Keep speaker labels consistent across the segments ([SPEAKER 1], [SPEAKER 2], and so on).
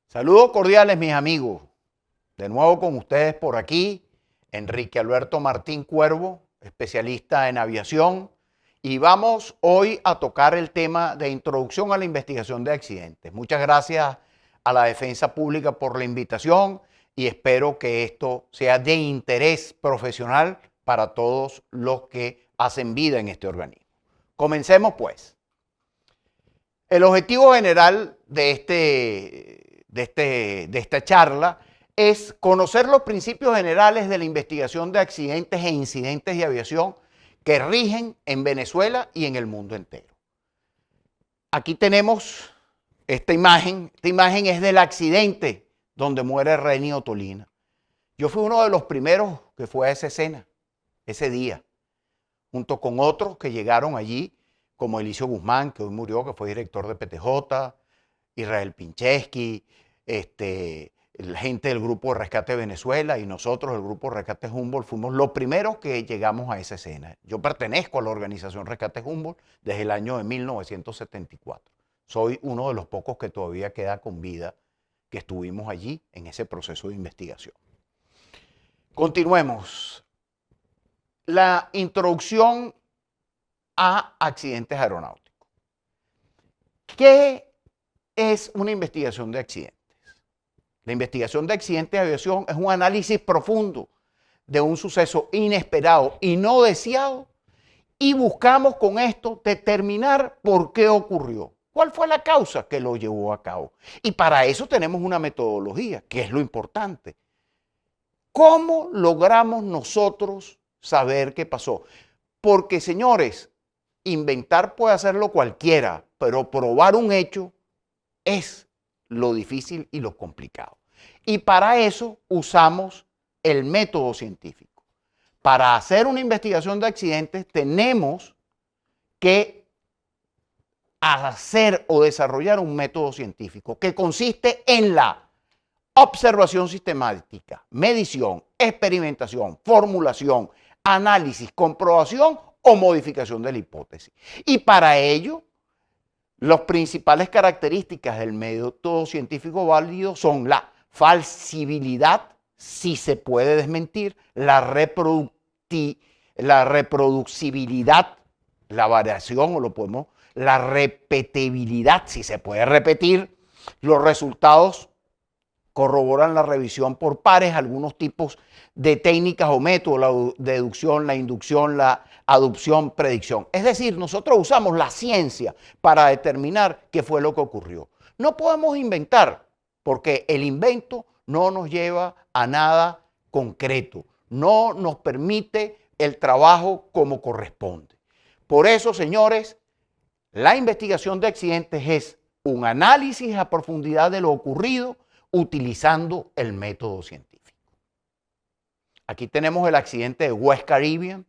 [SPEAKER 1] Saludos cordiales, mis amigos. De nuevo con ustedes por aquí, Enrique Alberto Martín Cuervo, especialista en aviación, y vamos hoy a tocar el tema de introducción a la investigación de accidentes. Muchas gracias a la Defensa Pública por la invitación y espero que esto sea de interés profesional para todos los que hacen vida en este organismo. Comencemos pues. El objetivo general de esta charla es conocer los principios generales de la investigación de accidentes e incidentes de aviación que rigen en Venezuela y en el mundo entero. Aquí tenemos esta imagen. Esta imagen es del accidente donde muere Renny Tolina. Yo fui uno de los primeros que fue a esa escena, ese día, junto con otros que llegaron allí, como Elicio Guzmán, que hoy murió, que fue director de PTJ, Israel Pincheski, la gente del Grupo de Rescate Venezuela y nosotros, el Grupo Rescate Humboldt, fuimos los primeros que llegamos a esa escena. Yo pertenezco a la organización Rescate Humboldt desde el año de 1974. Soy uno de los pocos que todavía queda con vida, que estuvimos allí en ese proceso de investigación. Continuemos. La introducción a accidentes aeronáuticos. ¿Qué es una investigación de accidentes? La investigación de accidentes de aviación es un análisis profundo de un suceso inesperado y no deseado y buscamos con esto determinar por qué ocurrió, cuál fue la causa que lo llevó a cabo. Y para eso tenemos una metodología, que es lo importante. ¿Cómo logramos nosotros saber qué pasó? Porque, señores, inventar puede hacerlo cualquiera, pero probar un hecho es lo difícil y lo complicado. Y para eso usamos el método científico. Para hacer una investigación de accidentes tenemos que hacer o desarrollar un método científico que consiste en la observación sistemática, medición, experimentación, formulación, análisis, comprobación o modificación de la hipótesis. Y para ello, las principales características del método científico válido son la falsibilidad, si se puede desmentir, la reproducibilidad, la variación o la repetibilidad, si se puede repetir, los resultados corroboran la revisión por pares, algunos tipos de técnicas o métodos, la deducción, la inducción, la aducción, predicción. Es decir, nosotros usamos la ciencia para determinar qué fue lo que ocurrió. No podemos inventar, porque el invento no nos lleva a nada concreto, no nos permite el trabajo como corresponde. Por eso, señores, la investigación de accidentes es un análisis a profundidad de lo ocurrido, utilizando el método científico. Aquí tenemos el accidente de West Caribbean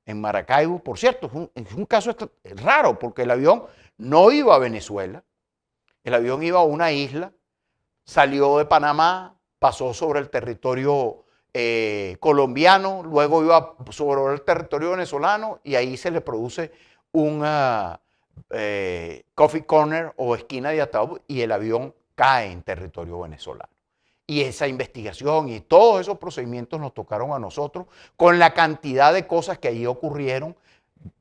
[SPEAKER 1] en Maracaibo. Por cierto, es un caso raro porque el avión no iba a Venezuela, el avión iba a una isla, salió de Panamá, pasó sobre el territorio colombiano, luego iba sobre el territorio venezolano y ahí se le produce un coffee corner o esquina de ataúd y el avión cae en territorio venezolano. Y esa investigación y todos esos procedimientos nos tocaron a nosotros con la cantidad de cosas que allí ocurrieron,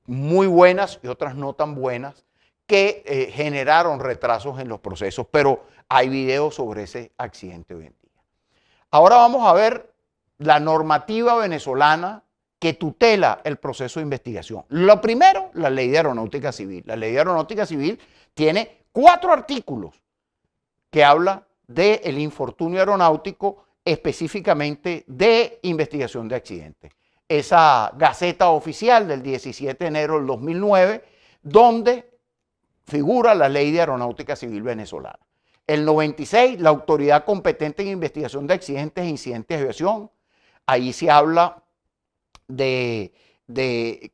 [SPEAKER 1] muy buenas y otras no tan buenas, que generaron retrasos en los procesos, pero hay videos sobre ese accidente hoy en día. Ahora vamos a ver la normativa venezolana que tutela el proceso de investigación. Lo primero, la Ley de Aeronáutica Civil. La Ley de Aeronáutica Civil tiene 4 artículos que habla del infortunio aeronáutico, específicamente de investigación de accidentes. Esa Gaceta Oficial del 17 de enero del 2009, donde figura la Ley de Aeronáutica Civil venezolana. El 96, la autoridad competente en investigación de accidentes e incidentes de aviación. Ahí se habla de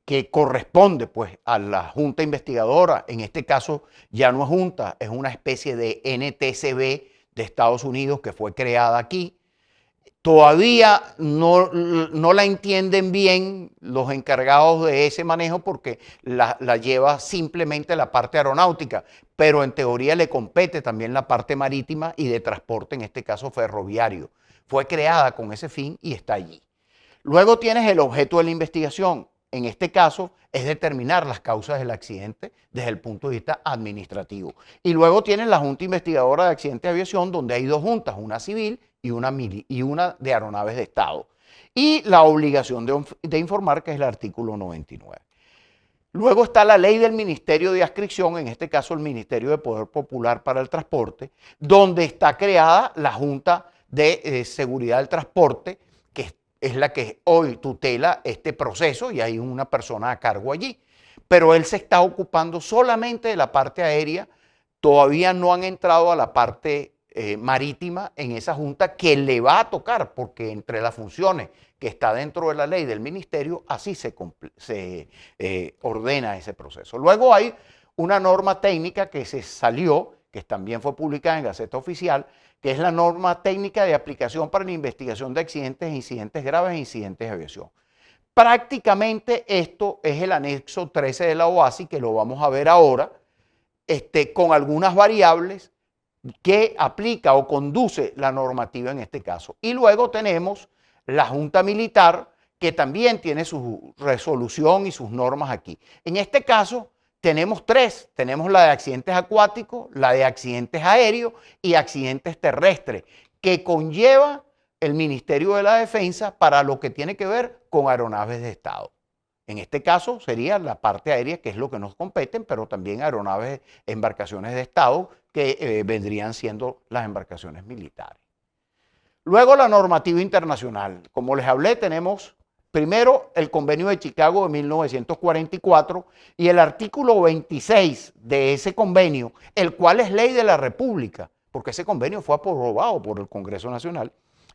[SPEAKER 1] que corresponde pues a la junta investigadora, en este caso ya no es junta, es una especie de NTCB de Estados Unidos que fue creada aquí, Todavía no la entienden bien los encargados de ese manejo porque la lleva simplemente la parte aeronáutica, pero en teoría le compete también la parte marítima y de transporte, en este caso ferroviario. Fue creada con ese fin y está allí. Luego tienes el objeto de la investigación. En este caso es determinar las causas del accidente desde el punto de vista administrativo. Y luego tienes la Junta Investigadora de Accidentes de Aviación, donde hay dos juntas, una civil y una de aeronaves de Estado. Y la obligación de informar, que es el artículo 99. Luego está la ley del Ministerio de Adscripción, en este caso el Ministerio de Poder Popular para el Transporte, donde está creada la Junta de Seguridad del Transporte, que es la que hoy tutela este proceso y hay una persona a cargo allí. Pero él se está ocupando solamente de la parte aérea, todavía no han entrado a la parte marítima en esa junta que le va a tocar, porque entre las funciones que está dentro de la ley del ministerio, así se ordena ese proceso. Luego hay una norma técnica que se salió, que también fue publicada en Gaceta Oficial, que es la norma técnica de aplicación para la investigación de accidentes, incidentes graves e incidentes de aviación. Prácticamente esto es el anexo 13 de la OASI, que lo vamos a ver ahora, con algunas variables que aplica o conduce la normativa en este caso. Y luego tenemos la Junta Militar, que también tiene su resolución y sus normas aquí. En este caso tenemos tres. Tenemos la de accidentes acuáticos, la de accidentes aéreos y accidentes terrestres, que conlleva el Ministerio de la Defensa para lo que tiene que ver con aeronaves de Estado. En este caso sería la parte aérea, que es lo que nos competen, pero también aeronaves, embarcaciones de Estado, que vendrían siendo las embarcaciones militares. Luego la normativa internacional. Como les hablé, tenemos primero el Convenio de Chicago de 1944 y el artículo 26 de ese convenio, el cual es ley de la República, porque ese convenio fue aprobado por el Congreso Nacional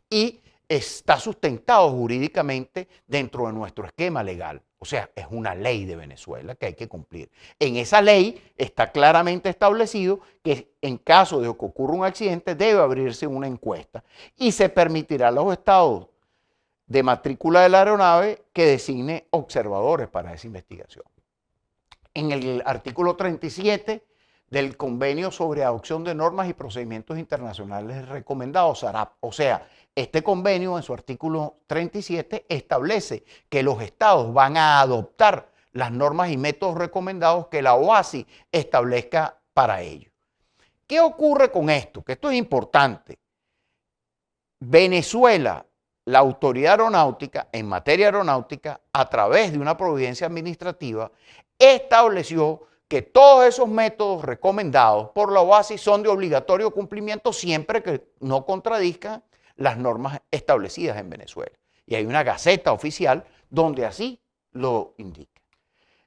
[SPEAKER 1] y está sustentado jurídicamente dentro de nuestro esquema legal. O sea, es una ley de Venezuela que hay que cumplir. En esa ley está claramente establecido que en caso de que ocurra un accidente debe abrirse una encuesta y se permitirá a los estados de matrícula de la aeronave que designe observadores para esa investigación. En el artículo 37 del Convenio sobre Adopción de Normas y Procedimientos Internacionales Recomendados, SARAP, o sea, este convenio en su artículo 37 establece que los estados van a adoptar las normas y métodos recomendados que la OASI establezca para ello. ¿Qué ocurre con esto? Que esto es importante. Venezuela, la autoridad aeronáutica, en materia aeronáutica, a través de una providencia administrativa, estableció que todos esos métodos recomendados por la OASI son de obligatorio cumplimiento siempre que no contradizcan las normas establecidas en Venezuela. Y hay una gaceta oficial donde así lo indica.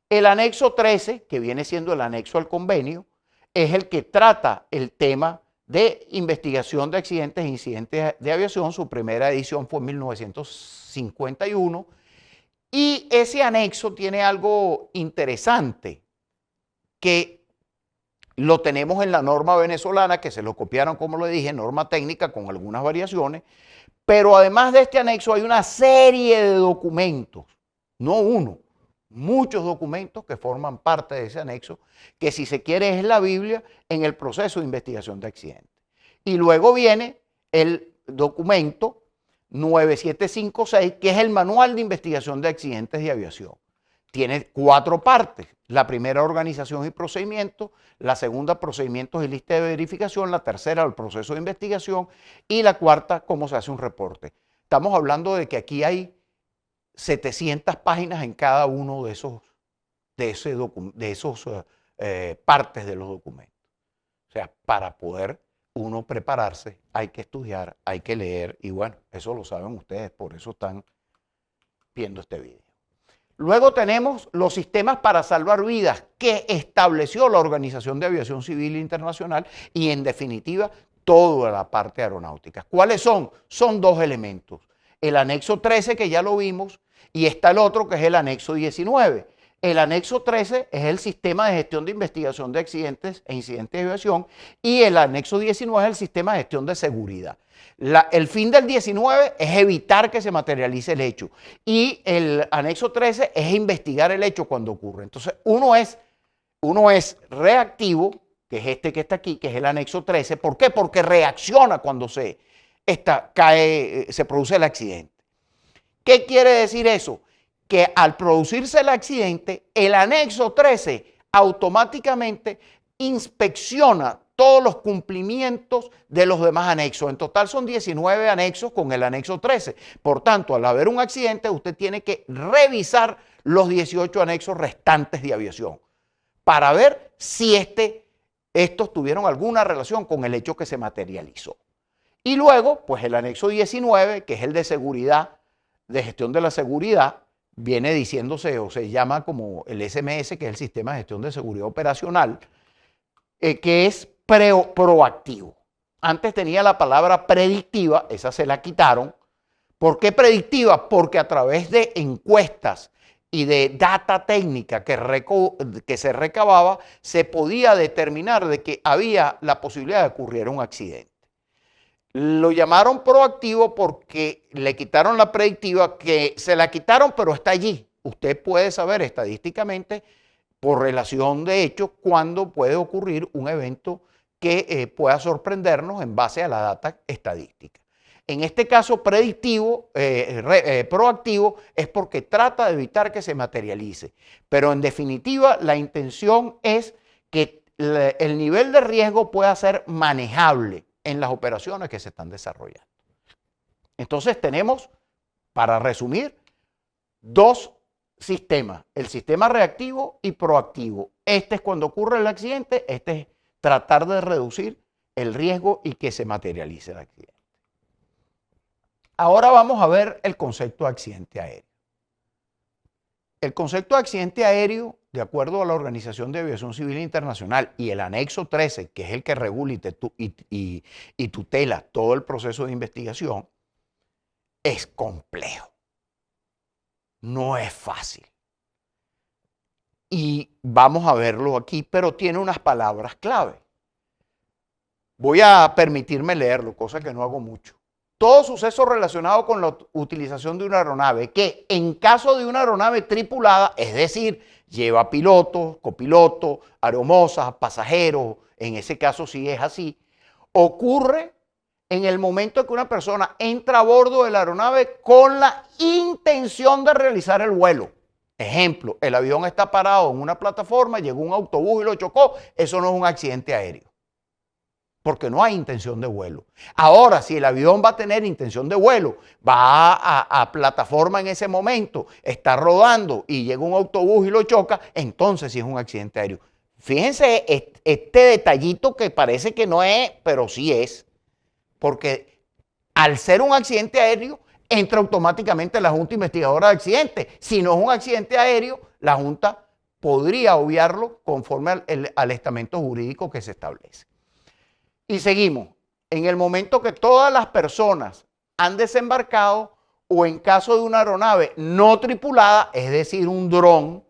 [SPEAKER 1] El anexo 13, que viene siendo el anexo al convenio, es el que trata el tema de investigación de accidentes e incidentes de aviación. Su primera edición fue en 1951. Y ese anexo tiene algo interesante, que lo tenemos en la norma venezolana, que se lo copiaron, como lo dije, norma técnica con algunas variaciones, pero además de este anexo hay una serie de documentos, no uno, muchos documentos que forman parte de ese anexo, que si se quiere es la Biblia en el proceso de investigación de accidentes. Y luego viene el documento 9756, que es el Manual de Investigación de Accidentes de Aviación. Tiene 4 partes. La primera, organización y procedimientos. La segunda, procedimientos y lista de verificación. La tercera, el proceso de investigación. Y la cuarta, cómo se hace un reporte. Estamos hablando de que aquí hay 700 páginas en cada uno de esos partes de los documentos. O sea, para poder uno prepararse, hay que estudiar, hay que leer. Y bueno, eso lo saben ustedes, por eso están viendo este video. Luego tenemos los sistemas para salvar vidas que estableció la Organización de Aviación Civil Internacional y en definitiva toda la parte aeronáutica. ¿Cuáles son? Son 2 elementos. El anexo 13, que ya lo vimos, y está el otro que es el anexo 19. El anexo 13 es el sistema de gestión de investigación de accidentes e incidentes de aviación y el anexo 19 es el sistema de gestión de seguridad. El fin del 19 es evitar que se materialice el hecho y el anexo 13 es investigar el hecho cuando ocurre. Entonces, uno es reactivo, que es este que está aquí, que es el anexo 13. ¿Por qué? Porque reacciona cuando se produce el accidente. ¿Qué quiere decir eso? Que al producirse el accidente, el anexo 13 automáticamente inspecciona todos los cumplimientos de los demás anexos. En total son 19 anexos con el anexo 13. Por tanto, al haber un accidente, usted tiene que revisar los 18 anexos restantes de aviación para ver si estos tuvieron alguna relación con el hecho que se materializó. Y luego, pues el anexo 19, que es el de seguridad, de gestión de la seguridad, viene diciéndose o se llama como el SMS, que es el Sistema de Gestión de Seguridad Operacional, que es proactivo. Antes tenía la palabra predictiva, esa se la quitaron. ¿Por qué predictiva? Porque a través de encuestas y de data técnica que se recababa, se podía determinar de que había la posibilidad de que ocurriera un accidente. Lo llamaron proactivo porque le quitaron la predictiva, que se la quitaron, pero está allí. Usted puede saber estadísticamente, por relación de hechos, cuándo puede ocurrir un evento que pueda sorprendernos en base a la data estadística. En este caso, proactivo es porque trata de evitar que se materialice. Pero en definitiva, la intención es que el nivel de riesgo pueda ser manejable en las operaciones que se están desarrollando. Entonces tenemos, para resumir, dos sistemas, el sistema reactivo y proactivo. Este es cuando ocurre el accidente, este es tratar de reducir el riesgo y que se materialice el accidente. Ahora vamos a ver el concepto de accidente aéreo. El concepto de accidente aéreo, de acuerdo a la Organización de Aviación Civil Internacional y el anexo 13, que es el que regula y tutela todo el proceso de investigación, es complejo. No es fácil. Y vamos a verlo aquí, pero tiene unas palabras clave. Voy a permitirme leerlo, cosa que no hago mucho. Todo suceso relacionado con la utilización de una aeronave que en caso de una aeronave tripulada, es decir, lleva pilotos, copilotos, aeromosas, pasajeros, en ese caso sí es así, ocurre en el momento que una persona entra a bordo de la aeronave con la intención de realizar el vuelo. Ejemplo, el avión está parado en una plataforma, llegó un autobús y lo chocó, eso no es un accidente aéreo, porque no hay intención de vuelo. Ahora, si el avión va a tener intención de vuelo, va a plataforma en ese momento, está rodando y llega un autobús y lo choca, entonces sí es un accidente aéreo. Fíjense este detallito que parece que no es, pero sí es, porque al ser un accidente aéreo, entra automáticamente la Junta Investigadora de Accidentes. Si no es un accidente aéreo, la Junta podría obviarlo conforme al estamento jurídico que se establece. Y seguimos. En el momento que todas las personas han desembarcado o en caso de una aeronave no tripulada, es decir, un dron,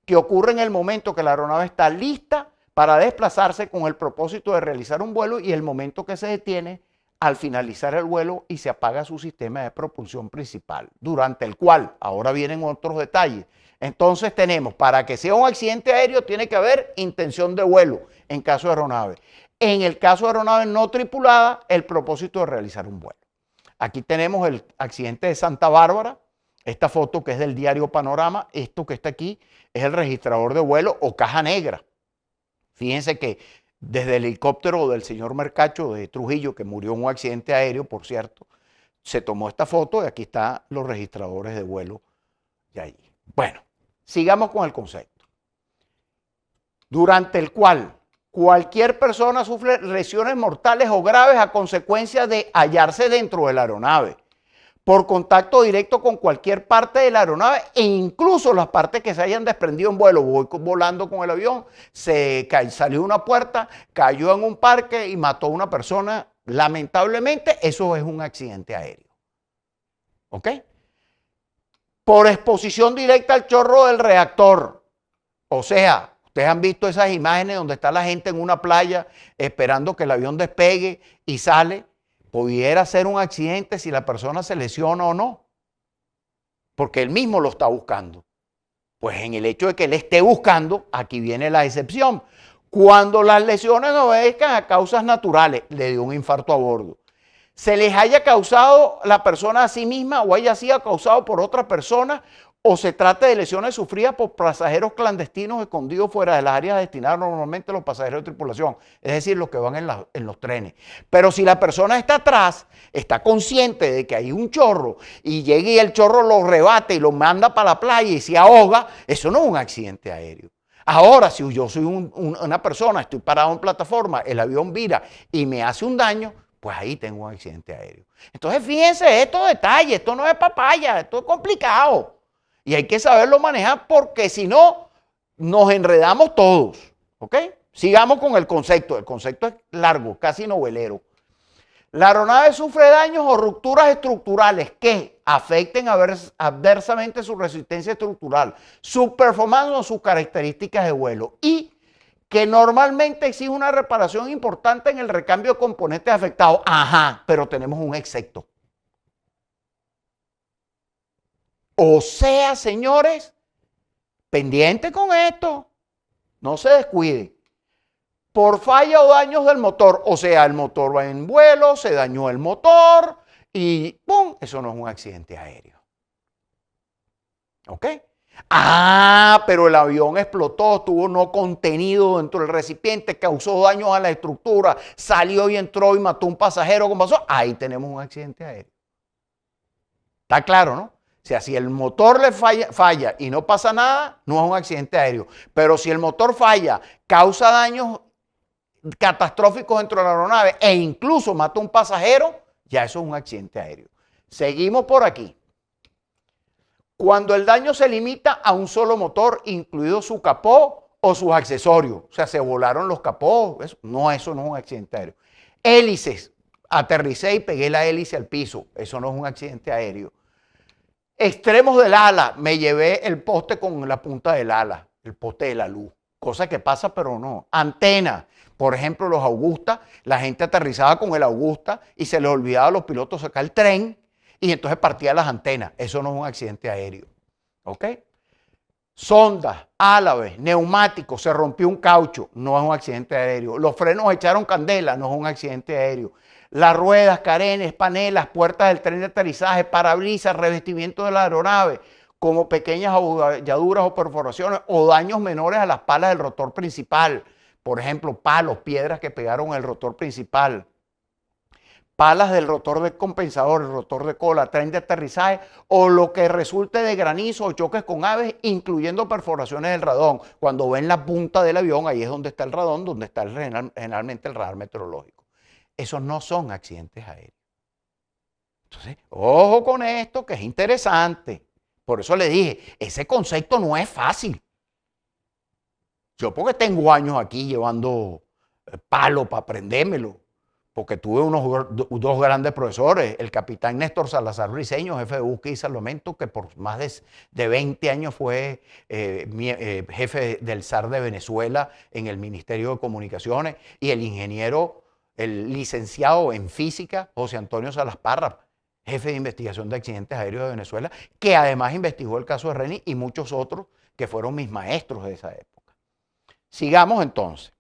[SPEAKER 1] que ocurre en el momento que la aeronave está lista para desplazarse con el propósito de realizar un vuelo y el momento que se detiene al finalizar el vuelo y se apaga su sistema de propulsión principal, durante el cual, ahora vienen otros detalles. Entonces tenemos, para que sea un accidente aéreo, tiene que haber intención de vuelo en caso de aeronave. En el caso de aeronave no tripulada, el propósito de realizar un vuelo. Aquí tenemos el accidente de Santa Bárbara, esta foto que es del diario Panorama, esto que está aquí es el registrador de vuelo o caja negra. Fíjense que desde el helicóptero del señor Mercacho de Trujillo, que murió en un accidente aéreo, por cierto, se tomó esta foto y aquí están los registradores de vuelo de allí. Bueno, sigamos con el concepto. Durante el cual cualquier persona sufre lesiones mortales o graves a consecuencia de hallarse dentro de la aeronave, por contacto directo con cualquier parte de la aeronave e incluso las partes que se hayan desprendido en vuelo. Voy volando con el avión, salió una puerta, cayó en un parque y mató a una persona. Lamentablemente, eso es un accidente aéreo. ¿Ok? Por exposición directa al chorro del reactor. O sea, ustedes han visto esas imágenes donde está la gente en una playa esperando que el avión despegue y sale. Pudiera ser un accidente si la persona se lesiona o no, porque él mismo lo está buscando. Pues en el hecho de que él esté buscando, aquí viene la excepción. Cuando las lesiones no obedezcan a causas naturales, le dio un infarto a bordo, se les haya causado la persona a sí misma o haya sido causado por otra persona, o se trate de lesiones sufridas por pasajeros clandestinos escondidos fuera de las áreas destinadas normalmente a los pasajeros de tripulación, es decir, los que van en los trenes. Pero si la persona está atrás, está consciente de que hay un chorro y llega y el chorro lo rebate y lo manda para la playa y se ahoga, eso no es un accidente aéreo. Ahora, si yo soy una persona, estoy parado en plataforma, el avión vira y me hace un daño, pues ahí tengo un accidente aéreo. Entonces, fíjense estos detalles, esto no es papaya, esto es complicado. Y hay que saberlo manejar porque si no, nos enredamos todos. ¿Ok? Sigamos con el concepto. El concepto es largo, casi novelero. La aeronave sufre daños o rupturas estructurales que afecten adversamente su resistencia estructural, su performance o sus características de vuelo y que normalmente exige una reparación importante en el recambio de componentes afectados. Ajá, pero tenemos un excepto. O sea, señores, pendiente con esto, no se descuiden. Por falla o daños del motor, o sea, el motor va en vuelo, se dañó el motor y ¡pum! Eso no es un accidente aéreo. ¿Ok? Ah, pero el avión explotó, estuvo no contenido dentro del recipiente, causó daños a la estructura, salió y entró y mató a un pasajero, ¿cómo pasó? Ahí tenemos un accidente aéreo. ¿Está claro, no? O sea, si el motor le falla y no pasa nada, no es un accidente aéreo. Pero si el motor falla, causa daños catastróficos dentro de la aeronave e incluso mata a un pasajero, ya eso es un accidente aéreo. Seguimos por aquí. Cuando el daño se limita a un solo motor, incluido su capó o sus accesorios, o sea, se volaron los capós, eso no es un accidente aéreo. Hélices, aterricé y pegué la hélice al piso, eso no es un accidente aéreo. Extremos del ala, me llevé el poste con la punta del ala, el poste de la luz, cosa que pasa pero no. Antena, por ejemplo los Augusta, la gente aterrizaba con el Augusta y se les olvidaba a los pilotos sacar el tren y entonces partía las antenas, eso no es un accidente aéreo. ¿Ok? Sondas, álabes, neumáticos, se rompió un caucho, no es un accidente aéreo. Los frenos echaron candela, no es un accidente aéreo. Las ruedas, carenes, panelas, puertas del tren de aterrizaje, parabrisas, revestimiento de la aeronave, como pequeñas abolladuras o perforaciones o daños menores a las palas del rotor principal. Por ejemplo, palos, piedras que pegaron el rotor principal. Palas del rotor descompensador, el rotor de cola, tren de aterrizaje o lo que resulte de granizo o choques con aves, incluyendo perforaciones del radón. Cuando ven la punta del avión, ahí es donde está el radón, donde está generalmente el radar meteorológico. Esos no son accidentes aéreos. Entonces, ojo con esto que es interesante. Por eso le dije, ese concepto no es fácil. Yo porque tengo años aquí llevando palo para aprendérmelo, porque tuve dos grandes profesores, el capitán Néstor Salazar Briceño, jefe de búsqueda y salvamento, que por más de 20 años fue jefe del SAR de Venezuela en el Ministerio de Comunicaciones, y el ingeniero, el licenciado en física, José Antonio Salas Parra, jefe de investigación de accidentes aéreos de Venezuela, que además investigó el caso de Reni y muchos otros que fueron mis maestros de esa época. Sigamos entonces.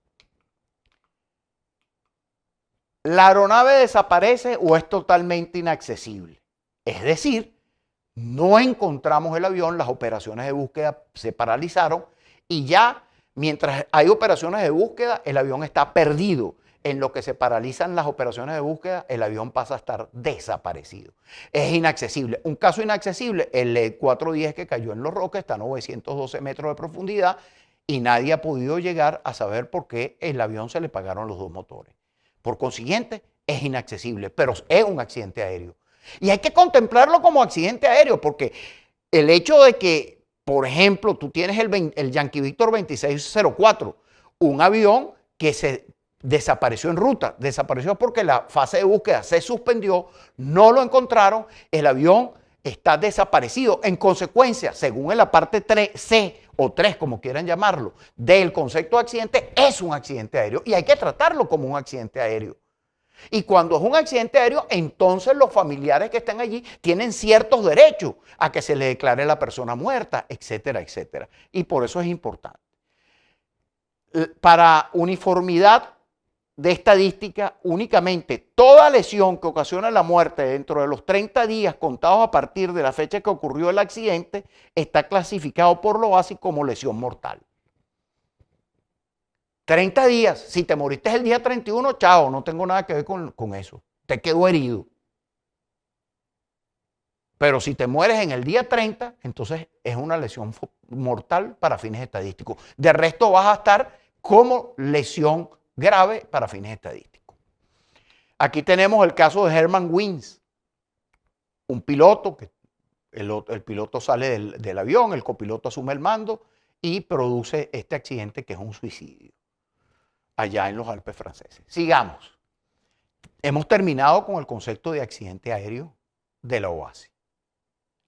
[SPEAKER 1] La aeronave desaparece o es totalmente inaccesible. Es decir, no encontramos el avión, las operaciones de búsqueda se paralizaron y ya mientras hay operaciones de búsqueda, el avión está perdido. En lo que se paralizan las operaciones de búsqueda, el avión pasa a estar desaparecido. Es inaccesible. Un caso inaccesible, el 410 que cayó en Los Roques, está a 912 metros de profundidad y nadie ha podido llegar a saber por qué el avión se le pagaron los dos motores. Por consiguiente, es inaccesible, pero es un accidente aéreo. Y hay que contemplarlo como accidente aéreo, porque el hecho de que, por ejemplo, tú tienes el Yankee Victor 2604, un avión que se desapareció en ruta, desapareció porque la fase de búsqueda se suspendió, no lo encontraron, el avión está desaparecido. En consecuencia, según en la parte 3C o 3, como quieran llamarlo, del concepto de accidente, es un accidente aéreo y hay que tratarlo como un accidente aéreo. Y cuando es un accidente aéreo, entonces los familiares que están allí tienen ciertos derechos a que se le declare la persona muerta, etcétera, etcétera. Y por eso es importante. Para uniformidad de estadística, únicamente toda lesión que ocasiona la muerte dentro de los 30 días contados a partir de la fecha que ocurrió el accidente está clasificado por la OASI como lesión mortal. 30 días, si te moriste el día 31, chao, no tengo nada que ver con eso, te quedó herido. Pero si te mueres en el día 30, entonces es una lesión mortal para fines estadísticos. De resto vas a estar como lesión grave para fines estadísticos. Aquí tenemos el caso de Herman Wins, un piloto, que el piloto sale del avión, el copiloto asume el mando y produce este accidente que es un suicidio allá en los Alpes franceses. Sigamos. Hemos terminado con el concepto de accidente aéreo de la OASI.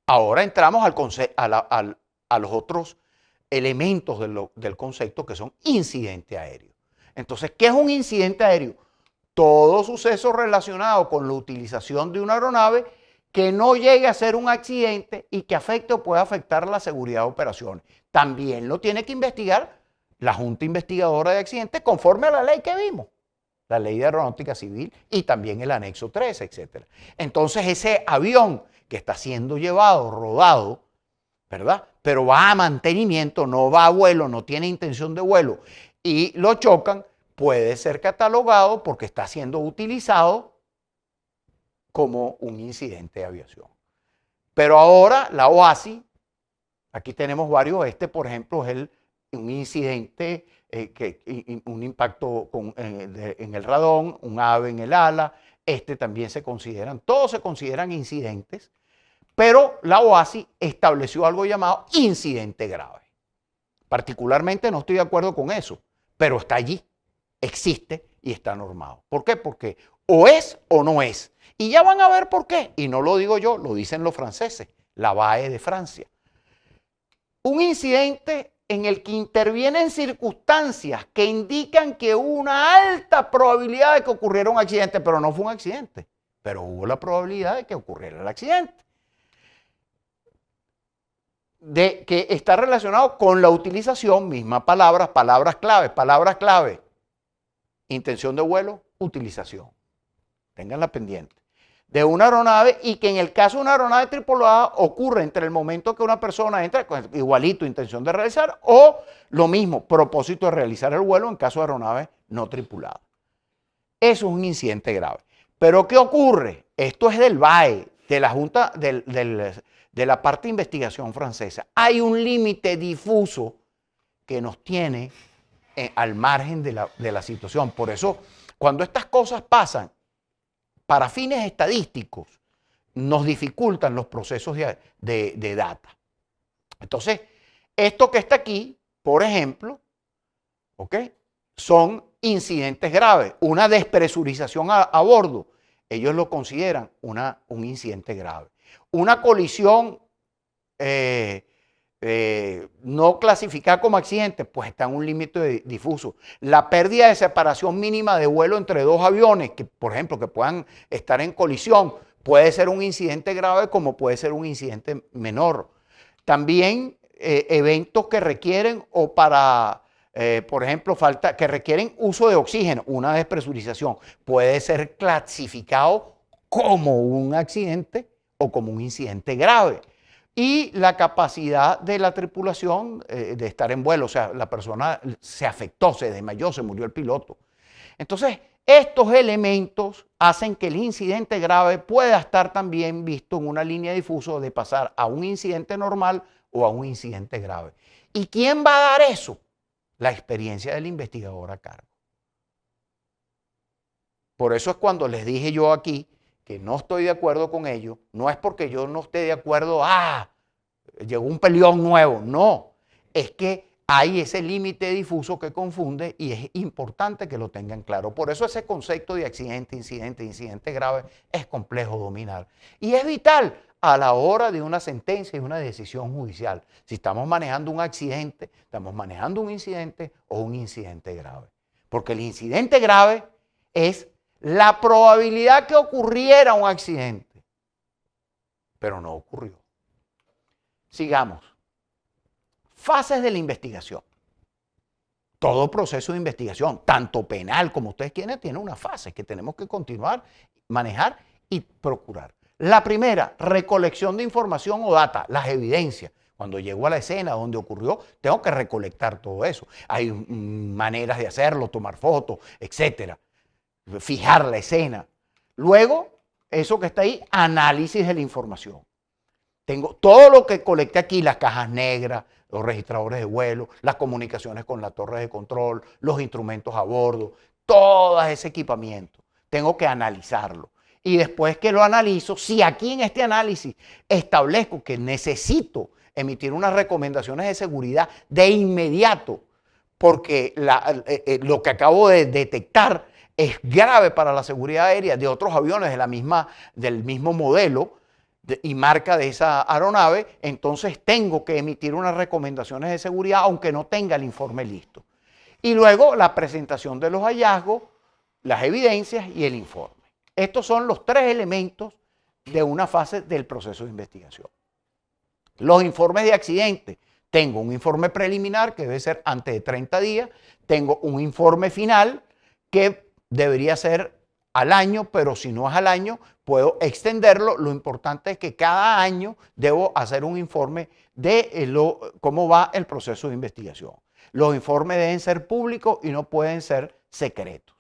[SPEAKER 1] Ahora entramos a los otros elementos del concepto que son incidente aéreo. Entonces, ¿qué es un incidente aéreo? Todo suceso relacionado con la utilización de una aeronave que no llegue a ser un accidente y que afecte o pueda afectar la seguridad de operaciones. También lo tiene que investigar la Junta Investigadora de Accidentes conforme a la ley que vimos, la Ley de Aeronáutica Civil y también el anexo 3, etc. Entonces, ese avión que está siendo llevado, rodado, ¿verdad? Pero va a mantenimiento, no va a vuelo, no tiene intención de vuelo y lo chocan, puede ser catalogado porque está siendo utilizado como un incidente de aviación. Pero ahora la OASI, aquí tenemos varios, por ejemplo es un incidente, un impacto en el radón, un ave en el ala, también se consideran, todos se consideran incidentes, pero la OASI estableció algo llamado incidente grave. Particularmente no estoy de acuerdo con eso, pero está allí, existe y está normado. ¿Por qué? Porque o es o no es. Y ya van a ver por qué. Y no lo digo yo, lo dicen los franceses, la VAE de Francia. Un incidente en el que intervienen circunstancias que indican que hubo una alta probabilidad de que ocurriera un accidente, pero no fue un accidente, pero hubo la probabilidad de que ocurriera el accidente. De que está relacionado con la utilización, misma palabras clave, intención de vuelo, utilización, ténganla pendiente, de una aeronave y que en el caso de una aeronave tripulada ocurre entre el momento que una persona entra, con igualito, intención de realizar, o lo mismo, propósito de realizar el vuelo en caso de aeronave no tripulada. Eso es un incidente grave. Pero ¿qué ocurre? Esto es del VAE, de la Junta, de la parte de investigación francesa. Hay un límite difuso que nos tiene al margen de la situación. Por eso, cuando estas cosas pasan, para fines estadísticos, nos dificultan los procesos de data. Entonces, esto que está aquí, por ejemplo, ¿ok?, son incidentes graves. Una despresurización a bordo, ellos lo consideran un incidente grave. Una colisión no clasificada como accidente, pues está en un límite difuso. La pérdida de separación mínima de vuelo entre dos aviones, que por ejemplo, que puedan estar en colisión, puede ser un incidente grave como puede ser un incidente menor. También eventos que requieren por ejemplo, que requieren uso de oxígeno, una despresurización, puede ser clasificado como un accidente o como un incidente grave. Y la capacidad de la tripulación de estar en vuelo, o sea, la persona se afectó, se desmayó, se murió el piloto. Entonces, estos elementos hacen que el incidente grave pueda estar también visto en una línea difusa de pasar a un incidente normal o a un incidente grave. ¿Y quién va a dar eso? La experiencia del investigador a cargo. Por eso es cuando les dije yo aquí que no estoy de acuerdo con ello, no es porque yo no esté de acuerdo, llegó un peleón nuevo, no, es que hay ese límite difuso que confunde y es importante que lo tengan claro. Por eso ese concepto de accidente, incidente grave es complejo dominar. Y es vital a la hora de una sentencia y una decisión judicial. Si estamos manejando un accidente, estamos manejando un incidente o un incidente grave. Porque el incidente grave es la probabilidad que ocurriera un accidente, pero no ocurrió. Sigamos. Fases de la investigación. Todo proceso de investigación, tanto penal como ustedes quieren, tiene una fase que tenemos que continuar, manejar y procurar. La primera, recolección de información o data, las evidencias. Cuando llego a la escena donde ocurrió, tengo que recolectar todo eso. Hay maneras de hacerlo, tomar fotos, etcétera. Fijar la escena. Luego, eso que está ahí, análisis de la información. Tengo todo lo que colecté aquí, las cajas negras, los registradores de vuelo, las comunicaciones con la torre de control, los instrumentos a bordo, todo ese equipamiento. Tengo que analizarlo. Y después que lo analizo, si aquí en este análisis establezco que necesito emitir unas recomendaciones de seguridad de inmediato, porque lo que acabo de detectar es grave para la seguridad aérea de otros aviones del mismo modelo y marca de esa aeronave, entonces tengo que emitir unas recomendaciones de seguridad aunque no tenga el informe listo. Y luego la presentación de los hallazgos, las evidencias y el informe. Estos son los tres elementos de una fase del proceso de investigación. Los informes de accidente. Tengo un informe preliminar que debe ser antes de 30 días. Tengo un informe final que debería ser al año, pero si no es al año, puedo extenderlo. Lo importante es que cada año debo hacer un informe de cómo va el proceso de investigación. Los informes deben ser públicos y no pueden ser secretos.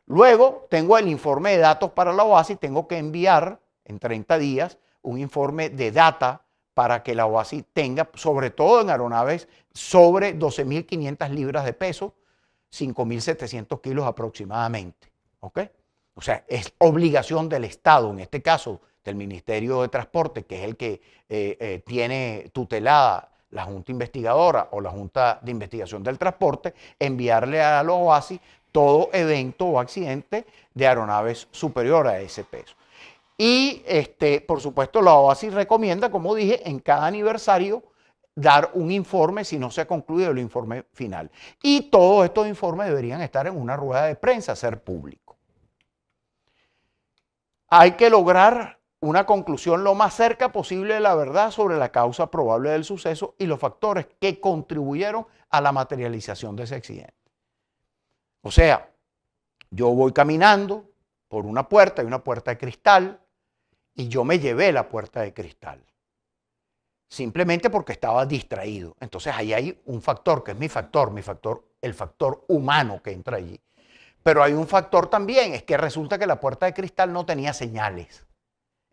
[SPEAKER 1] Luego tengo el informe de datos para la OASI. Tengo que enviar en 30 días un informe de data para que la OASI tenga, sobre todo en aeronaves sobre 12.500 libras de peso, 5.700 kilos aproximadamente. ¿Ok? O sea, es obligación del Estado, en este caso del Ministerio de Transporte, que es el que tiene tutelada la Junta Investigadora o la Junta de Investigación del Transporte, enviarle a la OASI todo evento o accidente de aeronaves superior a ese peso. Y, por supuesto, la OASI recomienda, como dije, en cada aniversario dar un informe si no se ha concluido el informe final. Y todos estos informes deberían estar en una rueda de prensa, ser público. Hay que lograr una conclusión lo más cerca posible de la verdad sobre la causa probable del suceso y los factores que contribuyeron a la materialización de ese accidente. O sea, yo voy caminando por una puerta, hay una puerta de cristal, y yo me llevé la puerta de cristal, simplemente porque estaba distraído. Entonces ahí hay un factor, que es mi factor, el factor humano que entra allí. Pero hay un factor también, es que resulta que la puerta de cristal no tenía señales.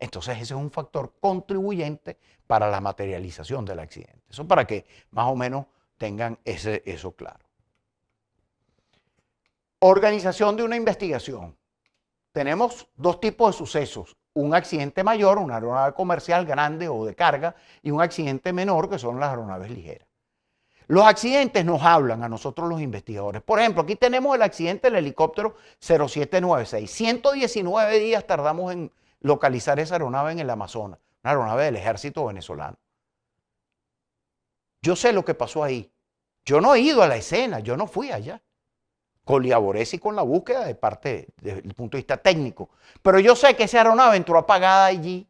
[SPEAKER 1] Entonces ese es un factor contribuyente para la materialización del accidente. Eso para que más o menos tengan eso claro. Organización de una investigación. Tenemos dos tipos de sucesos. Un accidente mayor, una aeronave comercial grande o de carga, y un accidente menor, que son las aeronaves ligeras. Los accidentes nos hablan a nosotros los investigadores. Por ejemplo, aquí tenemos el accidente del helicóptero 0796. 119 días tardamos en localizar esa aeronave en el Amazonas, una aeronave del ejército venezolano. Yo sé lo que pasó ahí. Yo no he ido a la escena, yo no fui allá. Colaboré sí con la búsqueda de parte, desde el punto de vista técnico. Pero yo sé que esa aeronave entró apagada allí.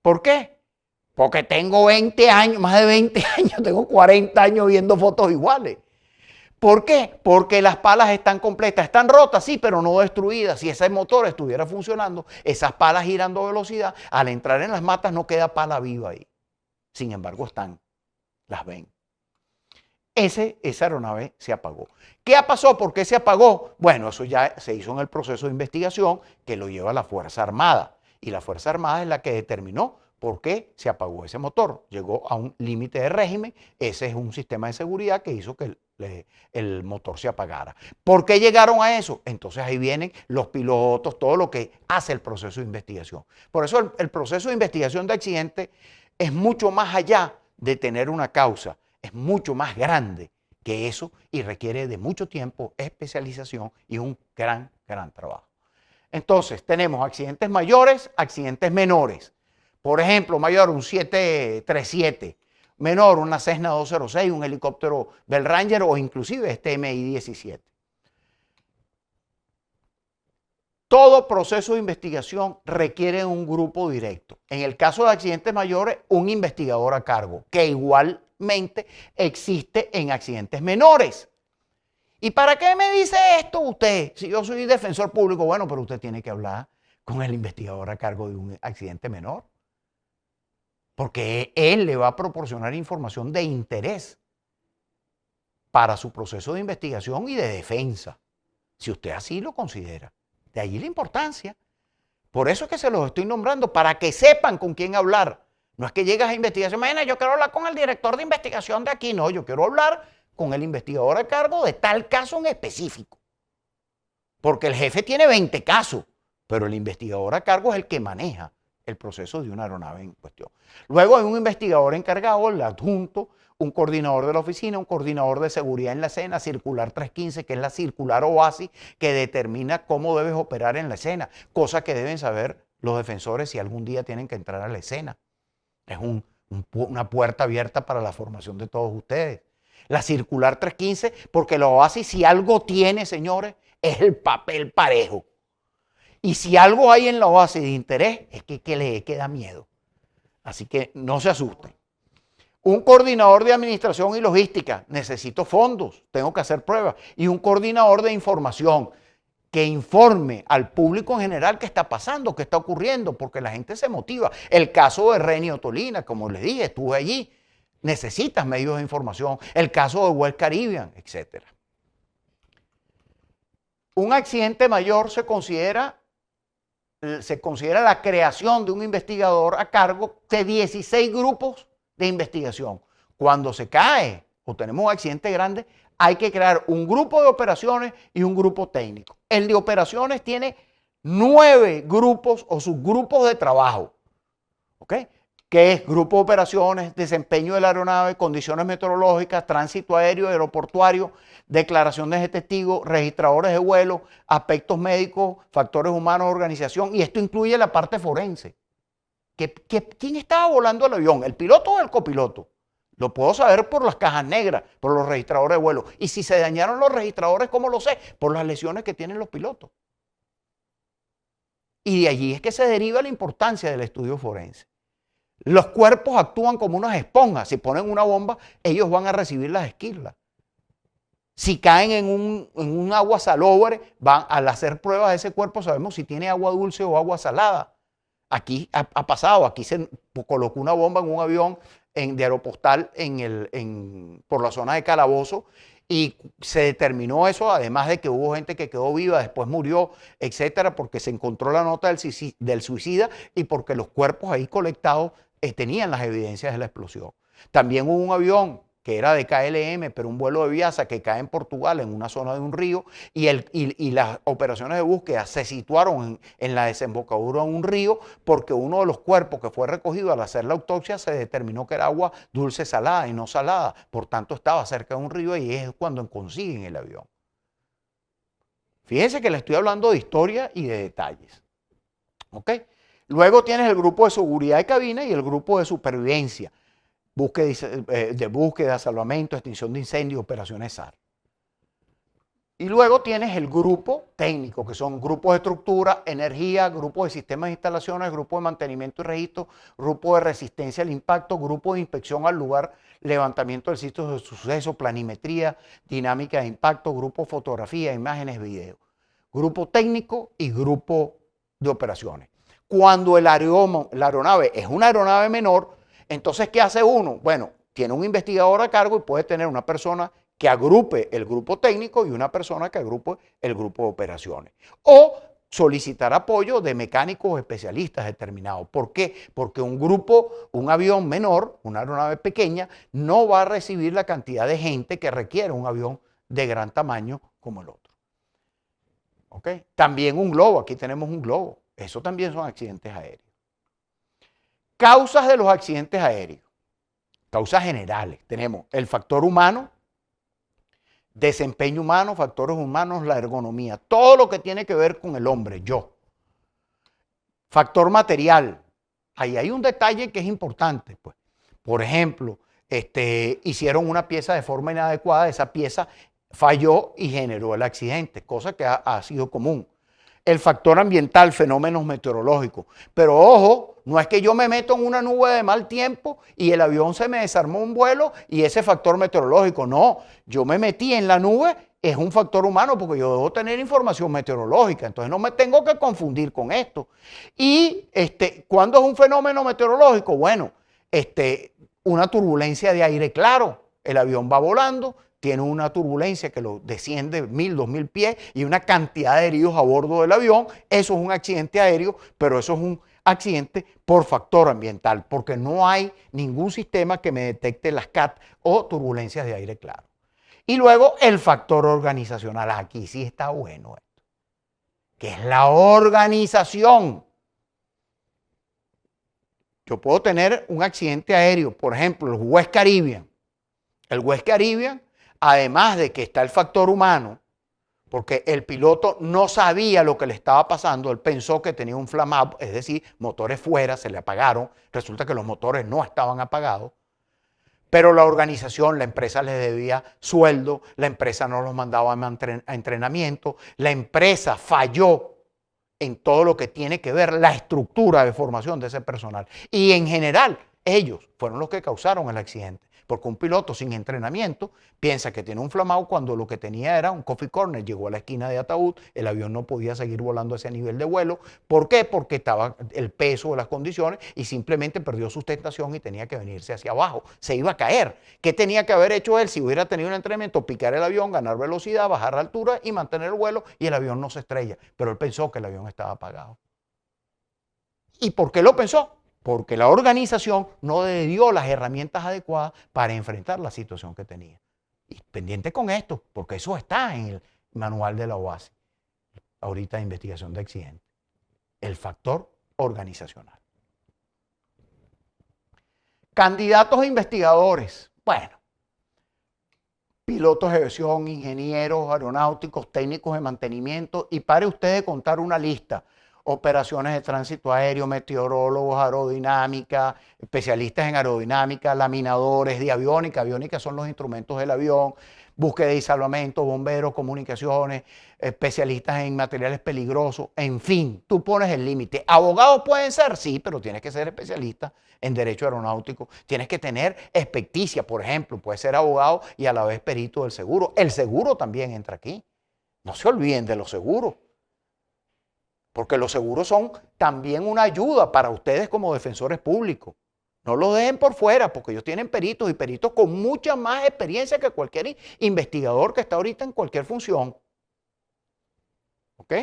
[SPEAKER 1] ¿Por qué? Porque tengo 20 años, más de 20 años, tengo 40 años viendo fotos iguales. ¿Por qué? Porque las palas están completas, están rotas, sí, pero no destruidas. Si ese motor estuviera funcionando, esas palas girando a velocidad, al entrar en las matas no queda pala viva ahí. Sin embargo, las ven. Esa aeronave se apagó. ¿Qué pasó? ¿Por qué se apagó? Bueno, eso ya se hizo en el proceso de investigación que lo lleva la Fuerza Armada. Y la Fuerza Armada es la que determinó por qué se apagó ese motor. Llegó a un límite de régimen. Ese es un sistema de seguridad que hizo que el motor se apagara. ¿Por qué llegaron a eso? Entonces ahí vienen los pilotos, todo lo que hace el proceso de investigación. Por eso el proceso de investigación de accidentes es mucho más allá de tener una causa. Es mucho más grande que eso y requiere de mucho tiempo, especialización y un gran trabajo. Entonces, tenemos accidentes mayores, accidentes menores. Por ejemplo, mayor un 737, menor una Cessna 206, un helicóptero Bell Ranger o inclusive este Mi-17. Todo proceso de investigación requiere un grupo directo. En el caso de accidentes mayores, un investigador a cargo, que igualmente existe en accidentes menores. ¿Y para qué me dice esto usted? Si yo soy defensor público, bueno, pero usted tiene que hablar con el investigador a cargo de un accidente menor. Porque él le va a proporcionar información de interés para su proceso de investigación y de defensa, si usted así lo considera. De allí la importancia. Por eso es que se los estoy nombrando, para que sepan con quién hablar. No es que llegas a investigación, mañana yo quiero hablar con el director de investigación de aquí, no, yo quiero hablar con el investigador a cargo de tal caso en específico. Porque el jefe tiene 20 casos, pero el investigador a cargo es el que maneja el proceso de una aeronave en cuestión. Luego hay un investigador encargado, el adjunto, un coordinador de la oficina, un coordinador de seguridad en la escena, circular 315, que es la circular OASI, que determina cómo debes operar en la escena, cosa que deben saber los defensores si algún día tienen que entrar a la escena. Es una puerta abierta para la formación de todos ustedes. La circular 315, porque la OASI, si algo tiene, señores, es el papel parejo. Y si algo hay en la OASI de interés, es que le queda miedo. Así que no se asusten. Un coordinador de administración y logística, necesito fondos, tengo que hacer pruebas. Y un coordinador de información que informe al público en general qué está pasando, qué está ocurriendo, porque la gente se motiva. El caso de Renio Tolina, como les dije, estuve allí, necesitas medios de información. El caso de West Caribbean, etc. Un accidente mayor se considera la creación de un investigador a cargo de 16 grupos de investigación. Cuando se cae o tenemos un accidente grande, hay que crear un grupo de operaciones y un grupo técnico. El de operaciones tiene 9 grupos o subgrupos de trabajo, ¿ok? Que es grupo de operaciones, desempeño de la aeronave, condiciones meteorológicas, tránsito aéreo, aeroportuario, declaraciones de testigos, registradores de vuelo, aspectos médicos, factores humanos, organización, y esto incluye la parte forense. ¿Quién estaba volando el avión? ¿El piloto o el copiloto? Lo puedo saber por las cajas negras, por los registradores de vuelo. Y si se dañaron los registradores, ¿cómo lo sé? Por las lesiones que tienen los pilotos. Y de allí es que se deriva la importancia del estudio forense. Los cuerpos actúan como unas esponjas. Si ponen una bomba, ellos van a recibir las esquirlas. Si caen en un agua salobre, al hacer pruebas de ese cuerpo sabemos si tiene agua dulce o agua salada. Aquí ha pasado, aquí se colocó una bomba en un avión de Aeropostal por la zona de Calabozo y se determinó eso, además de que hubo gente que quedó viva, después murió, etcétera, porque se encontró la nota del suicida y porque los cuerpos ahí colectados tenían las evidencias de la explosión. También hubo un avión que era de KLM, pero un vuelo de Viasa que cae en Portugal, en una zona de un río, y las operaciones de búsqueda se situaron en la desembocadura de un río porque uno de los cuerpos que fue recogido al hacer la autopsia se determinó que era agua dulce salada y no salada, por tanto estaba cerca de un río y es cuando consiguen el avión. Fíjense que le estoy hablando de historia y de detalles. ¿Ok? Luego tienes el grupo de seguridad de cabina y el grupo de supervivencia. Búsqueda, salvamento, extinción de incendios, operaciones SAR. Y luego tienes el grupo técnico, que son grupos de estructura, energía, grupos de sistemas de instalaciones, grupo de mantenimiento y registro, grupo de resistencia al impacto, grupo de inspección al lugar, levantamiento del sitio de suceso, planimetría, dinámica de impacto, grupo fotografía, imágenes, video. Grupo técnico y grupo de operaciones. Cuando la aeronave es una aeronave menor, entonces, ¿qué hace uno? Bueno, tiene un investigador a cargo y puede tener una persona que agrupe el grupo técnico y una persona que agrupe el grupo de operaciones. O solicitar apoyo de mecánicos especialistas determinados. ¿Por qué? Porque un avión menor, una aeronave pequeña, no va a recibir la cantidad de gente que requiere un avión de gran tamaño como el otro. ¿Ok? También un globo, aquí tenemos un globo. Eso también son accidentes aéreos. Causas de los accidentes aéreos. Causas generales. Tenemos el factor humano, desempeño humano, factores humanos, la ergonomía. Todo lo que tiene que ver con el hombre, yo. Factor material. Ahí hay un detalle que es importante, pues. Por ejemplo, hicieron una pieza de forma inadecuada, esa pieza falló y generó el accidente, cosa que ha sido común. El factor ambiental, fenómenos meteorológicos. Pero ojo, no es que yo me meto en una nube de mal tiempo y el avión se me desarmó un vuelo y ese factor meteorológico. No, yo me metí en la nube, es un factor humano porque yo debo tener información meteorológica, entonces no me tengo que confundir con esto. Y ¿cuándo es un fenómeno meteorológico? Bueno, una turbulencia de aire claro, el avión va volando, tiene una turbulencia que lo desciende 1000, 2000 pies y una cantidad de heridos a bordo del avión. Eso es un accidente aéreo, pero eso es un accidente por factor ambiental, porque no hay ningún sistema que me detecte las CAT o turbulencias de aire claro. Y luego el factor organizacional. Aquí sí está bueno esto, que es la organización. Yo puedo tener un accidente aéreo, por ejemplo, el West Caribbean. El West Caribbean, además de que está el factor humano, porque el piloto no sabía lo que le estaba pasando, él pensó que tenía un flame up, es decir, motores fuera, se le apagaron, resulta que los motores no estaban apagados, pero la organización, la empresa les debía sueldo, la empresa no los mandaba a entrenamiento, la empresa falló en todo lo que tiene que ver la estructura de formación de ese personal. Y en general, ellos fueron los que causaron el accidente. Porque un piloto sin entrenamiento piensa que tiene un flamao cuando lo que tenía era un coffee corner. Llegó a la esquina de ataúd, el avión no podía seguir volando a ese nivel de vuelo. ¿Por qué? Porque estaba el peso de las condiciones y simplemente perdió sustentación y tenía que venirse hacia abajo. Se iba a caer. ¿Qué tenía que haber hecho él si hubiera tenido un entrenamiento? Picar el avión, ganar velocidad, bajar la altura y mantener el vuelo y el avión no se estrella. Pero él pensó que el avión estaba apagado. ¿Y por qué lo pensó? Porque la organización no le dio las herramientas adecuadas para enfrentar la situación que tenía. Y pendiente con esto, porque eso está en el manual de la OASI, ahorita de investigación de accidentes. El factor organizacional. Candidatos a investigadores. Bueno, pilotos de aviación, ingenieros aeronáuticos, técnicos de mantenimiento. Y pare usted de contar una lista. Operaciones de tránsito aéreo, meteorólogos, aerodinámica, especialistas en aerodinámica, laminadores de aviónica. Aviónica son los instrumentos del avión, búsqueda y salvamento, bomberos, comunicaciones, especialistas en materiales peligrosos. En fin, tú pones el límite. ¿Abogados pueden ser? Sí, pero tienes que ser especialista en derecho aeronáutico. Tienes que tener experticia, por ejemplo. Puedes ser abogado y a la vez perito del seguro. El seguro también entra aquí. No se olviden de los seguros. Porque los seguros son también una ayuda para ustedes como defensores públicos. No los dejen por fuera, porque ellos tienen peritos y peritos con mucha más experiencia que cualquier investigador que está ahorita en cualquier función. ¿Ok?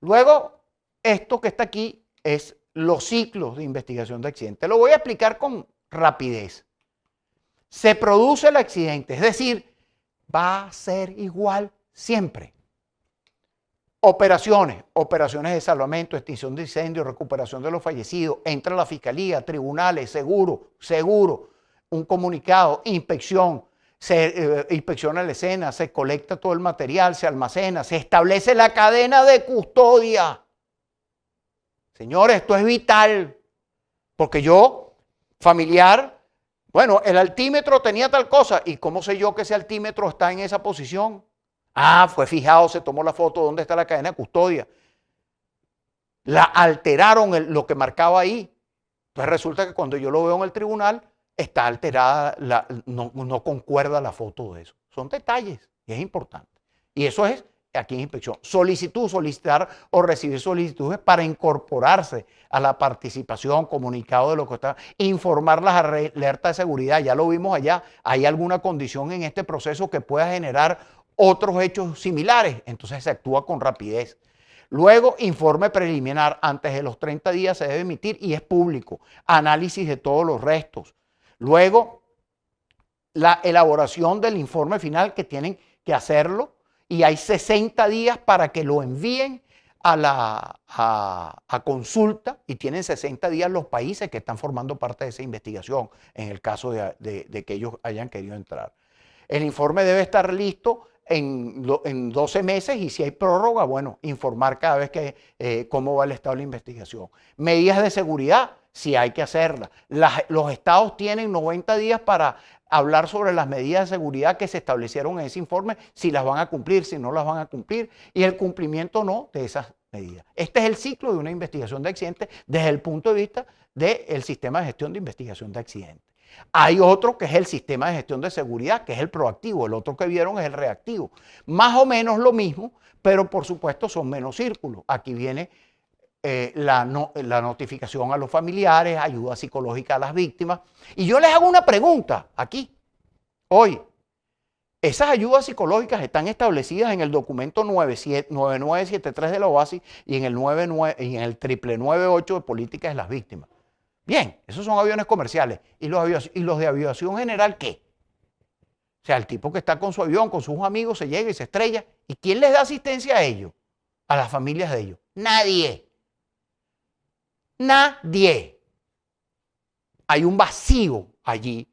[SPEAKER 1] Luego, esto que está aquí es los ciclos de investigación de accidentes. Lo voy a explicar con rapidez. Se produce el accidente, es decir, va a ser igual siempre. Operaciones de salvamento, extinción de incendios, recuperación de los fallecidos, entra la fiscalía, tribunales, seguro, un comunicado, inspección, se inspecciona la escena, se colecta todo el material, se almacena, se establece la cadena de custodia. Señores, esto es vital, porque yo, familiar, bueno, el altímetro tenía tal cosa, ¿y cómo sé yo que ese altímetro está en esa posición? Ah, fue fijado, se tomó la foto, ¿dónde está la cadena de custodia? La alteraron lo que marcaba ahí. Entonces resulta que cuando yo lo veo en el tribunal, está alterada, no concuerda la foto de eso. Son detalles y es importante. Y eso es aquí en inspección. Solicitar o recibir solicitudes para incorporarse a la participación, comunicado de lo que está, informar las alertas de seguridad. Ya lo vimos allá. ¿Hay alguna condición en este proceso que pueda generar otros hechos similares? Entonces se actúa con rapidez. Luego, informe preliminar. Antes de los 30 días se debe emitir y es público. Análisis de todos los restos. Luego, la elaboración del informe final, que tienen que hacerlo, y hay 60 días para que lo envíen a consulta, y tienen 60 días los países que están formando parte de esa investigación, en el caso de que ellos hayan querido entrar. El informe debe estar listo en 12 meses y si hay prórroga, bueno, informar cada vez que cómo va el estado de la investigación. Medidas de seguridad, si hay que hacerlas. Los estados tienen 90 días para hablar sobre las medidas de seguridad que se establecieron en ese informe, si las van a cumplir, si no las van a cumplir, y el cumplimiento o no de esas medidas. Este es el ciclo de una investigación de accidentes desde el punto de vista del sistema de gestión de investigación de accidentes. Hay otro que es el sistema de gestión de seguridad, que es el proactivo. El otro que vieron es el reactivo. Más o menos lo mismo, pero por supuesto son menos círculos. Aquí viene la notificación a los familiares, ayuda psicológica a las víctimas. Y yo les hago una pregunta aquí, hoy. Esas ayudas psicológicas están establecidas en el documento 9973 de la OASI y en el 998 de Políticas de las Víctimas. Bien, esos son aviones comerciales. ¿Y los de aviación general qué? O sea, el tipo que está con su avión, con sus amigos, se llega y se estrella. ¿Y quién les da asistencia a ellos? A las familias de ellos. Nadie. Nadie. Hay un vacío allí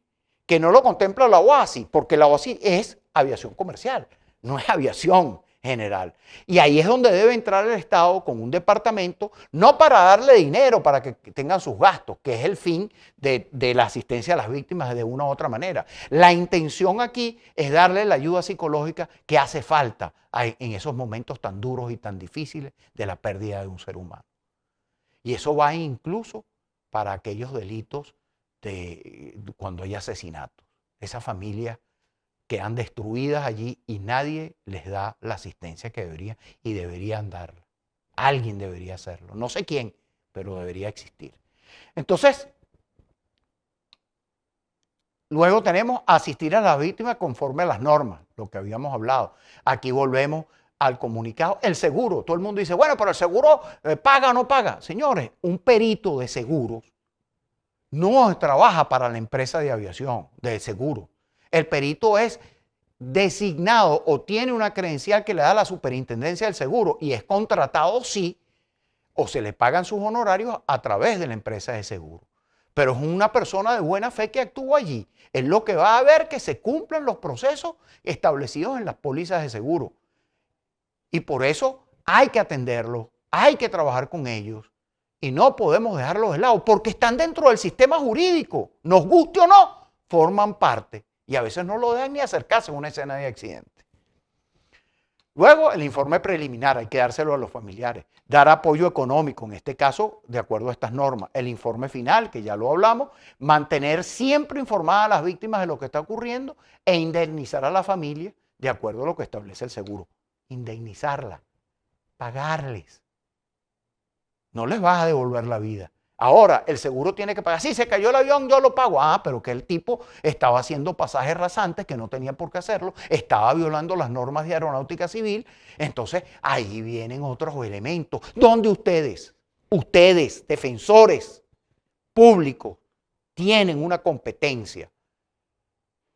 [SPEAKER 1] que no lo contempla la OASI, porque la OASI es aviación comercial, no es aviación general. Y ahí es donde debe entrar el Estado con un departamento, no para darle dinero para que tengan sus gastos, que es el fin de la asistencia a las víctimas de una u otra manera. La intención aquí es darle la ayuda psicológica que hace falta en esos momentos tan duros y tan difíciles de la pérdida de un ser humano. Y eso va incluso para aquellos delitos de cuando hay asesinatos. Esas familias quedan destruidas allí y nadie les da la asistencia que debería y deberían darla. Alguien debería hacerlo. No sé quién, pero debería existir. Entonces, luego tenemos asistir a las víctimas conforme a las normas, lo que habíamos hablado. Aquí volvemos al comunicado. El seguro, todo el mundo dice, bueno, pero el seguro paga o no paga. Señores, un perito de seguros no trabaja para la empresa de aviación, de seguro. El perito es designado o tiene una credencial que le da la superintendencia del seguro y es contratado, sí, o se le pagan sus honorarios a través de la empresa de seguro. Pero es una persona de buena fe que actúa allí. Es lo que va a ver que se cumplan los procesos establecidos en las pólizas de seguro. Y por eso hay que atenderlos, hay que trabajar con ellos y no podemos dejarlos de lado porque están dentro del sistema jurídico, nos guste o no, forman parte y a veces no lo dejan ni acercarse a una escena de accidente. Luego, el informe preliminar, hay que dárselo a los familiares. Dar apoyo económico, en este caso, de acuerdo a estas normas. El informe final, que ya lo hablamos, mantener siempre informadas a las víctimas de lo que está ocurriendo e indemnizar a la familia de acuerdo a lo que establece el seguro. Indemnizarla, pagarles. No les vas a devolver la vida. Ahora, el seguro tiene que pagar. Si se cayó el avión, yo lo pago. Ah, pero que el tipo estaba haciendo pasajes rasantes que no tenía por qué hacerlo, estaba violando las normas de aeronáutica civil. Entonces, ahí vienen otros elementos donde ustedes, defensores públicos, tienen una competencia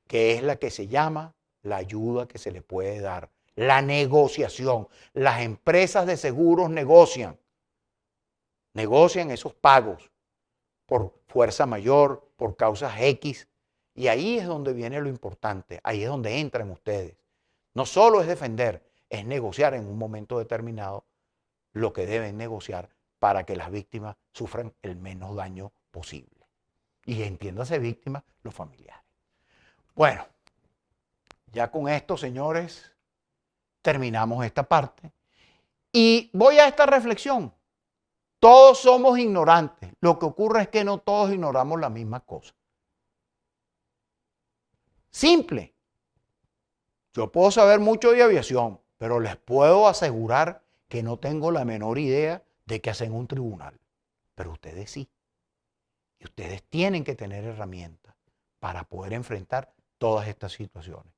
[SPEAKER 1] que es la que se llama la ayuda que se le puede dar, la negociación. Las empresas de seguros negocian esos pagos por fuerza mayor, por causas X. Y ahí es donde viene lo importante, ahí es donde entran ustedes. No solo es defender, es negociar en un momento determinado lo que deben negociar para que las víctimas sufran el menos daño posible. Y entiéndase víctimas, los familiares. Bueno, ya con esto, señores, terminamos esta parte. Y voy a esta reflexión. Todos somos ignorantes. Lo que ocurre es que no todos ignoramos la misma cosa. Simple. Yo puedo saber mucho de aviación, pero les puedo asegurar que no tengo la menor idea de qué hacen un tribunal. Pero ustedes sí. Y ustedes tienen que tener herramientas para poder enfrentar todas estas situaciones.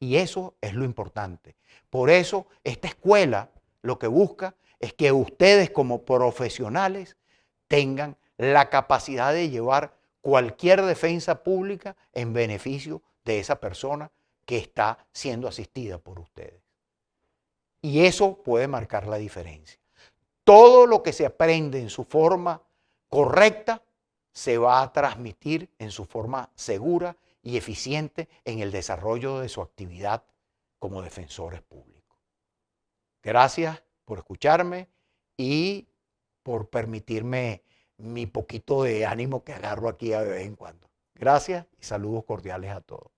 [SPEAKER 1] Y eso es lo importante. Por eso esta escuela lo que busca es que ustedes como profesionales tengan la capacidad de llevar cualquier defensa pública en beneficio de esa persona que está siendo asistida por ustedes. Y eso puede marcar la diferencia. Todo lo que se aprende en su forma correcta se va a transmitir en su forma segura y eficiente en el desarrollo de su actividad como defensores públicos. Gracias por escucharme y por permitirme mi poquito de ánimo que agarro aquí de vez en cuando. Gracias y saludos cordiales a todos.